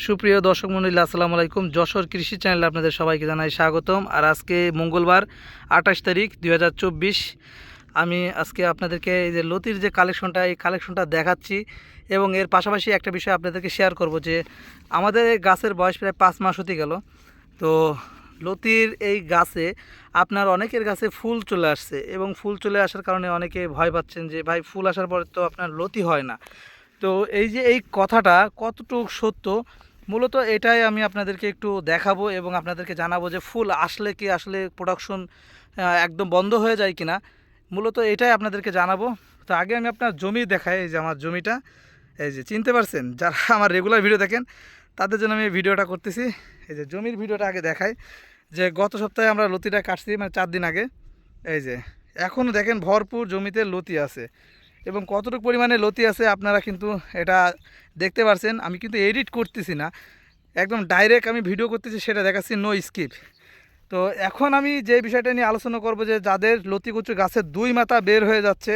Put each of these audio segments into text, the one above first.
সুপ্রিয় দর্শক মণ্ডলী, আসসালামু আলাইকুম। যশোর কৃষি চ্যানেলে আপনাদের সবাইকে জানাই স্বাগতম। আর আজকে মঙ্গলবার 28 তারিখ 2024। আমি আজকে আপনাদেরকে এই যে লতির যে কালেকশনটা, এই কালেকশনটা দেখাচ্ছি এবং এর পাশাপাশি একটা বিষয় আপনাদেরকে শেয়ার করব যে আমাদের এই গাছের বয়স প্রায় 5 মাস হতে গেল। তো লতির এই গাছে আপনার অনেকের গাছে ফুল চলে আসছে এবং ফুল চলে আসার কারণে অনেকে ভয় পাচ্ছেন যে ভাই ফুল আসার পরে তো আপনার লতি হয় না। তো এই যে এই কথাটা কতটুকু সত্য, মূলত এটাই আমি আপনাদেরকে একটু দেখাবো এবং আপনাদেরকে জানাবো যে ফুল আসলে কি আসলে প্রোডাকশন একদম বন্ধ হয়ে যায় কিনা, মূলত এটাই আপনাদেরকে জানাবো। তো আগে আমি আপনার জমি দেখাই। এই যে আমার জমিটা, এই যে চিনতে পারছেন যারা আমার রেগুলার ভিডিও দেখেন তাদের জন্য আমি এই ভিডিওটা করতেছি। এই যে জমির ভিডিওটা আগে দেখাই যে গত সপ্তাহে আমরা লতিটা কাটছি, মানে 4 দিন আগে। এই যে এখনও দেখেন ভরপুর জমিতে লতি আছে এবং কতটুকু পরিমাণে লতি আছে আপনারা কিন্তু এটা দেখতে পারছেন। আমি কিন্তু এডিট করতেছি না, একদম ডাইরেক্ট আমি ভিডিও করতেছি, সেটা দেখাচ্ছি, নো স্কিপ। তো এখন আমি যে বিষয়টা নিয়ে আলোচনা করব যে যাদের লতি কচু গাছের 2 মাথা বের হয়ে যাচ্ছে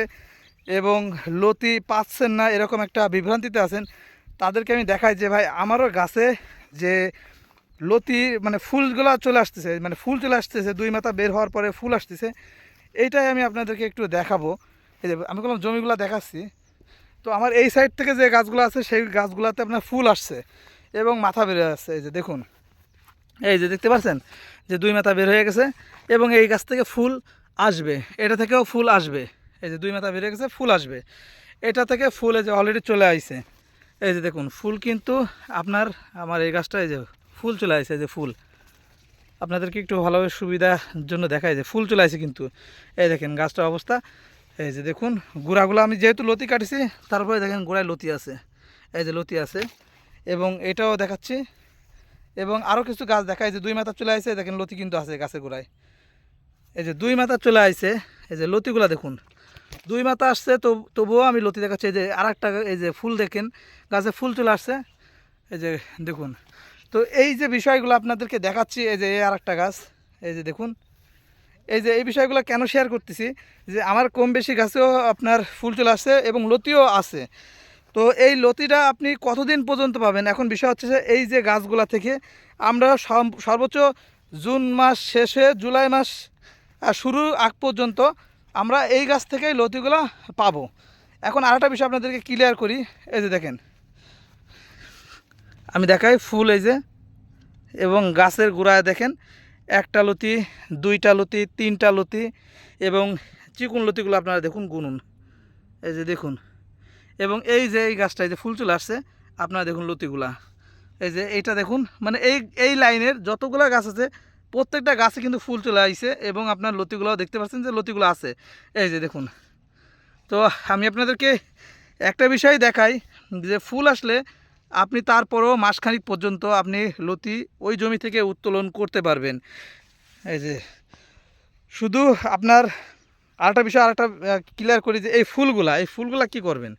এবং লতি পাচ্ছেন না, এরকম একটা বিভ্রান্তিতে আছেন, তাদেরকে আমি দেখাই যে ভাই আমারও গাছে যে লতি মানে ফুলগুলো চলে আসতেছে, মানে ফুল চলে আসতেছে, 2 মাথা বের হওয়ার পরে ফুল আসতেছে, এইটাই আমি আপনাদেরকে একটু দেখাবো। এই যে আমি কোনো জমিগুলো দেখাচ্ছি। তো আমার এই সাইড থেকে যে গাছগুলো আছে সেই গাছগুলোতে আপনার ফুল আসছে এবং মাথা বের হয়ে আসছে। এই যে দেখুন, এই যে দেখতে পাচ্ছেন যে 2 মাথা বের হয়ে গেছে এবং এই গাছ থেকে ফুল আসবে, এটা থেকেও ফুল আসবে। এই যে 2 মাথা বের হয়ে গেছে, ফুল আসবে, এটা থেকে ফুল এই যে অলরেডি চলে আসছে। এই যে দেখুন ফুল কিন্তু আপনার আমার এই গাছটা এই যে ফুল চলে আসছে। এই যে ফুল আপনাদেরকে একটু ভালোভাবে সুবিধার জন্য দেখায় যে ফুল চলে আসছে কিন্তু। এই দেখেন গাছটার অবস্থা। এই যে দেখুন গোড়াগুলো আমি যেহেতু লতি কাটছি, তারপরে দেখেন গোড়ায় লতি আছে, এই যে লতি আছে এবং এটাও দেখাচ্ছি। এবং আরও কিছু গাছ দেখায় যে 2 মাথা চলে আসছে, দেখেন লতি কিন্তু আছে গাছের গোড়ায়। এই যে 2 মাথা চলে আসছে, এই যে লতিগুলো দেখুন 2 মাথা আসছে, তো তবুও আমি লতি দেখাচ্ছি। এই যে আর একটা এই যে ফুল দেখেন, গাছে ফুল চলে আসছে, এই যে দেখুন। তো এই যে বিষয়গুলো আপনাদেরকে দেখাচ্ছি, এই যে এই আর একটা গাছ, এই যে দেখুন। এই যে এই বিষয়গুলো কেন শেয়ার করতেছি যে আমার কম বেশি গাছেও আপনার ফুল চলে আসছে এবং লতিও আছে। তো এই লতিটা আপনি কতদিন পর্যন্ত পাবেন, এখন বিষয় হচ্ছে যে এই যে গাছগুলা থেকে আমরা সর্বোচ্চ জুন মাস শেষে জুলাই মাস শুরু আগ পর্যন্ত আমরা এই গাছ থেকেই লতিগুলো পাবো। এখন আরেকটা বিষয় আপনাদেরকে ক্লিয়ার করি। এই যে দেখেন আমি দেখাই ফুল, এই যে এবং গাছের গোড়ায় দেখেন 1টা লতি, 2টা লতি, 3টা লতি এবং চিকুন লতিগুলো আপনারা দেখুন গুনুন। এই যে দেখুন, এবং এই যে এই গাছটা এই যে ফুল চলে আসছে, আপনারা দেখুন লতিগুলা। এই যে এইটা দেখুন, মানে এই এই লাইনের যতগুলো গাছ আছে প্রত্যেকটা গাছে কিন্তু ফুল চলে আসছে এবং আপনার লতিগুলোও দেখতে পাচ্ছেন যে লতিগুলো আছে। এই যে দেখুন। তো আমি আপনাদেরকে একটা বিষয় দেখাই যে ফুল আসলে আপনি তারপরও মাসখানিক পর্যন্ত আপনি লতি ওই জমি থেকে উত্তোলন করতে পারবেন। এই যে শুধু আপনার আরেকটা বিষয় আরেকটা ক্লিয়ার করি যে এই ফুলগুলা কী করবেন,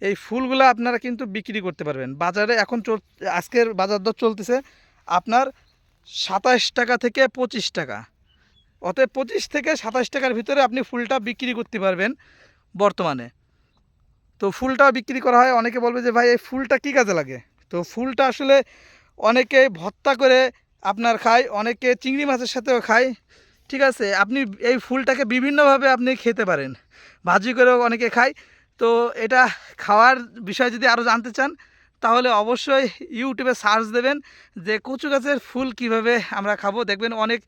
এই ফুলগুলো আপনারা কিন্তু বিক্রি করতে পারবেন বাজারে। এখন আজকের বাজার দর চলতেছে আপনার 27 টাকা থেকে 25 টাকা, অতএব 25 থেকে 27 টাকার ভিতরে আপনি ফুলটা বিক্রি করতে পারবেন বর্তমানে। তো ফুলটা বিক্রি করা হয়। অনেকে বলবে যে ভাই এই ফুলটা কী কাজে লাগে, তো ফুলটা আসলে অনেকে ভর্তা করে আপনার খায়, অনেকে চিংড়ি মাছের সাথেও খায়। ঠিক আছে, আপনি এই ফুলটাকে বিভিন্নভাবে আপনি খেতে পারেন, ভাজি করেও অনেকে খায়। তো এটা খাওয়ার বিষয় যদি আরও জানতে চান তাহলে অবশ্যই ইউটিউবে সার্চ দেবেন যে কচু গাছের ফুল কিভাবে আমরা খাবো। দেখবেন অনেক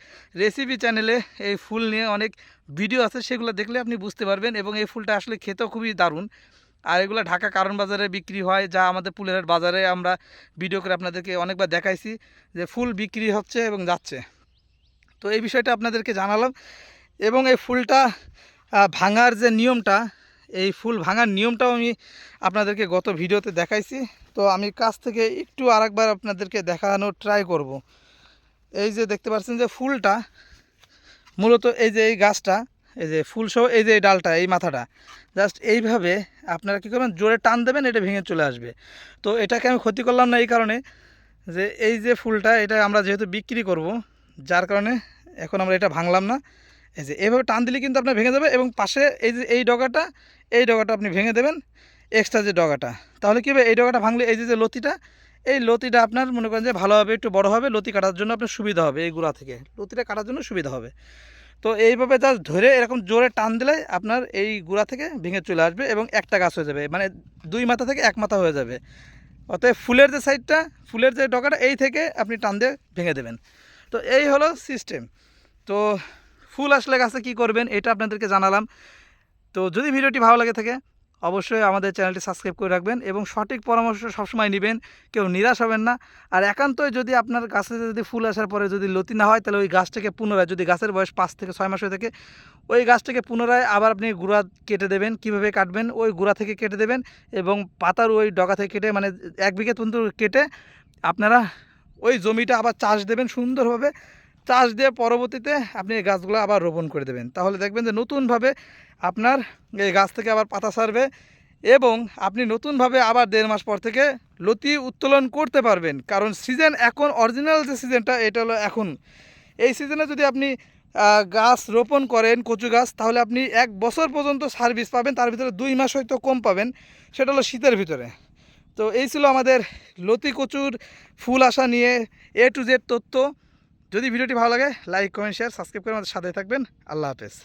রেসিপি চ্যানেলে এই ফুল নিয়ে অনেক ভিডিও আছে, সেগুলো দেখলে আপনি বুঝতে পারবেন। এবং এই ফুলটা আসলে খেতেও খুবই দারুণ। আর এগুলো ঢাকা কারণ বাজারে বিক্রি হয়, যা আমাদের পুলেরহাট বাজারে আমরা ভিডিও করে আপনাদেরকে অনেকবার দেখাইছি যে ফুল বিক্রি হচ্ছে এবং যাচ্ছে। তো এই বিষয়টা আপনাদেরকে জানালাম। এবং এই ফুলটা ভাঙার যে নিয়মটা, এই ফুল ভাঙার নিয়মটাও আমি আপনাদেরকে গত ভিডিওতে দেখাইছি। তো আমি কাছ থেকে একটু আরেকবার আপনাদেরকে দেখানোর ট্রাই করব। এই যে দেখতে পাচ্ছেন যে ফুলটা মূলত এই যে এই গাছটা, এই যে ফুলসহ এই যে এই ডালটা, এই মাথাটা জাস্ট এইভাবে আপনারা কী করবেন, জোরে টান দেবেন, এটা ভেঙে চলে আসবে। তো এটাকে আমি ক্ষতি করলাম না এই কারণে যে এই যে ফুলটা এটা আমরা যেহেতু বিক্রি করব, যার কারণে এখন আমরা এটা ভাঙলাম না। এই যে এইভাবে টান দিলে কিন্তু আপনার ভেঙে যাবে এবং পাশে এই যে এই ডগাটা আপনি ভেঙে দেবেন, এক্সট্রা যে ডগাটা। তাহলে কী হবে, এই ডগাটা ভাঙলে এই যে লতিটা এই লতিটা আপনার মনে করেন যে ভালোভাবে একটু বড় হবে, লতি কাটার জন্য আপনার সুবিধা হবে, এই গুঁড়া থেকে লতিটা কাটার জন্য সুবিধা হবে। তো এইভাবে জাস্ট ধরে এরকম জোরে টান দিলে আপনার এই গুঁড়া থেকে ভেঙে চলে আসবে এবং একটা গাছ হয়ে যাবে, মানে 2 মাথা থেকে 1 মাথা হয়ে যাবে। অতএব ফুলের যে সাইডটা, ফুলের যে ডগাটা, এই থেকে আপনি টান দিয়ে ভেঙে দেবেন। তো এই হলো সিস্টেম। তো ফুল আসলে গাছে কী করবেন এটা আপনাদেরকে জানালাম। তো যদি ভিডিওটি ভালো লাগে থাকে অবশ্যই আমাদের চ্যানেলটি সাবস্ক্রাইব করে রাখবেন এবং সঠিক পরামর্শ সবসময় নেবেন, কেউ নিরাশ হবেন না। আর একান্তই যদি আপনার গাছে যদি ফুল আসার পরে যদি লতি না হয়, তাহলে ওই গাছটাকে পুনরায়, যদি গাছের বয়স 5 থেকে 6 মাস হয়ে থাকে, ওই গাছটাকে পুনরায় আবার আপনি গুঁড়া কেটে দেবেন। কীভাবে কাটবেন, ওই গুঁড়া থেকে কেটে দেবেন এবং পাতার ওই ডগা থেকে কেটে, মানে 1 বিঘা পর্যন্ত কেটে আপনারা ওই জমিটা আবার চাষ দেবেন সুন্দরভাবে। চাষ দিয়ে পরবর্তীতে আপনি এই গাছগুলো আবার রোপণ করে দেবেন। তাহলে দেখবেন যে নতুনভাবে আপনার এই গাছ থেকে আবার পাতা ছাড়বে এবং আপনি নতুনভাবে আবার 1.5 মাস পর থেকে লতি উত্তোলন করতে পারবেন। কারণ সিজন এখন, অরিজিনাল যে সিজনটা এটা হলো এখন। এই সিজনে যদি আপনি গাছ রোপণ করেন কচু গাছ, তাহলে আপনি 1 বছর পর্যন্ত সার্ভিস পাবেন, তার ভিতরে 2 মাস হয়তো কম পাবেন, সেটা হলো শীতের ভিতরে। তো এই ছিল আমাদের লতি কচুর ফুল আসা নিয়ে A to Z তথ্য। যদি ভিডিওটি ভালো লাগে লাইক, কমেন্ট, শেয়ার, সাবস্ক্রাইব করে আমাদের সাথে থাকবেন। আল্লাহ হাফেজ।